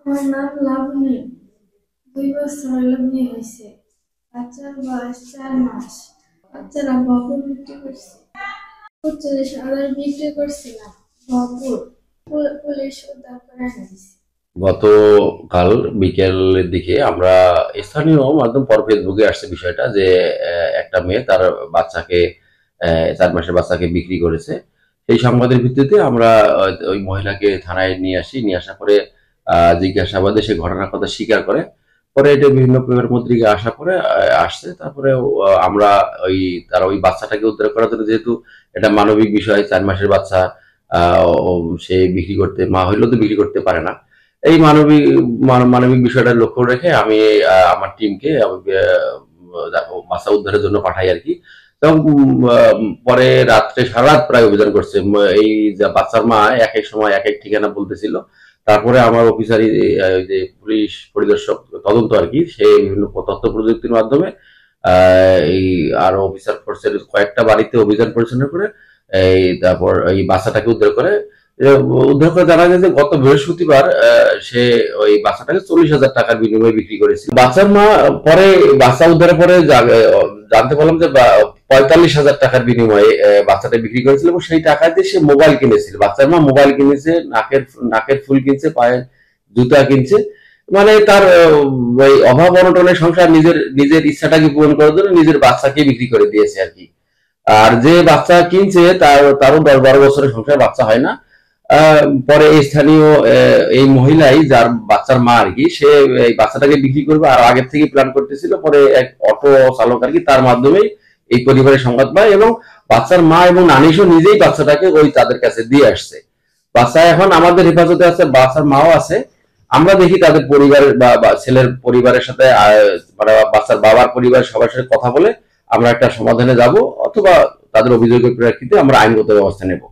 আমার নাম লাবণী। 2 বছর হলো বিয়ে হয়েছে। বাচ্চার বয়স 4 মাস। বাচ্চারা বপুর বিক্রি করছে। 45,000 বিক্রি করছিলাম। বপুর পুলিশ উদ্ধার করে নিয়েছে। গতকাল বিকেলের দিকে আমরা স্থানীয় মাধ্যম পর ফেসবুকে আসছে বিষয়টা যে একটা মেয়ে তার বাচ্চাকে 4 মাসের বাচ্চাকে বিক্রি করেছে। সেই সংবাদের ভিত্তিতে আমরা ওই মহিলাকে থানায় নিয়ে আসি। নিয়ে আসার পরে জিজ্ঞাসাবাদে সে ঘটনার কথা স্বীকার করে। পরে এটা বিভিন্ন পেপার পত্রিকা আসা পরে আসছে। তারপরে আমরা ওই তারা ওই বাচ্চাটাকে উদ্ধার করার জন্য, যেহেতু এটা মানবিক বিষয়, 4 মাসের বাচ্চা সে বিক্রি করতে, মা হইলেও তো বিক্রি করতে পারে না। এই মানবিক বিষয়টা লক্ষ্য রেখে আমি আমার টিমকে বাচ্চা উদ্ধারের জন্য পাঠাই আর কি। এবং পরে রাত্রে সারা রাত প্রায় অভিযান করছে। এই যে বাচ্চার মা এক এক সময় এক এক ঠিকানা বলতেছিল। তারপরে আমার অফিসারই যে পুলিশ পরিদর্শক তদন্ত আর কি, সে বিভিন্ন তথ্য প্রযুক্তির মাধ্যমে এই আরো অফিসার ফোর্সের কয়েকটা বাড়িতে অভিযান পরিচালনা করে তারপর এই বাচ্চাটাকে উদ্ধার করে জানা যায় যে গত বৃহস্পতিবার সে ওই বাচ্চাটাকে 40,000 টাকার বিনিময়ে বিক্রি করেছিল। বাচ্চার মা পরে বাচ্চা উদ্ধারের পরে জানতে পারলাম যে 45,000 টাকার বিনিময়ে বাচ্চাটা বিক্রি করেছিল এবং সেই টাকা দিয়ে সে মোবাইল কিনেছিল। বাচ্চার মা মোবাইল কিনেছে, নাকের ফুল কিনছে, পায়ের জুতা কিনছে। মানে তার ওই অভাব অনটনের সংসার নিজের নিজের ইচ্ছাটাকে পূরণ করার জন্য নিজের বাচ্চাকে বিক্রি করে দিয়েছে আর কি। আর যে বাচ্চা কিনছে তারও 10-12 বছরের সংসার, বাচ্চা হয় না। পরে এই স্থানীয় এই মহিলাই, যার বাচ্চার মা আর কি, সে এই বাচ্চাটাকে বিক্রি করবে আর আগের থেকে প্ল্যান করতেছিল। পরে এক অটো চালক আর কি, তার মাধ্যমেই এই পরিবারের সংবাদ পায় এবং বাচ্চার মা এবং নানিশও নিজেই বাচ্চাটাকে ওই তাদের কাছে দিয়ে আসছে। বাচ্চা এখন আমাদের হেফাজতে আছে, বাচ্চার মাও আছে। আমরা দেখি তাদের পরিবারের বা ছেলের পরিবারের সাথে, মানে বাচ্চার বাবার পরিবারের সবার সাথে কথা বলে আমরা একটা সমাধানে যাব, অথবা তাদের অভিযোগের প্রেক্ষিতে আমরা আইনগত ব্যবস্থা নেব।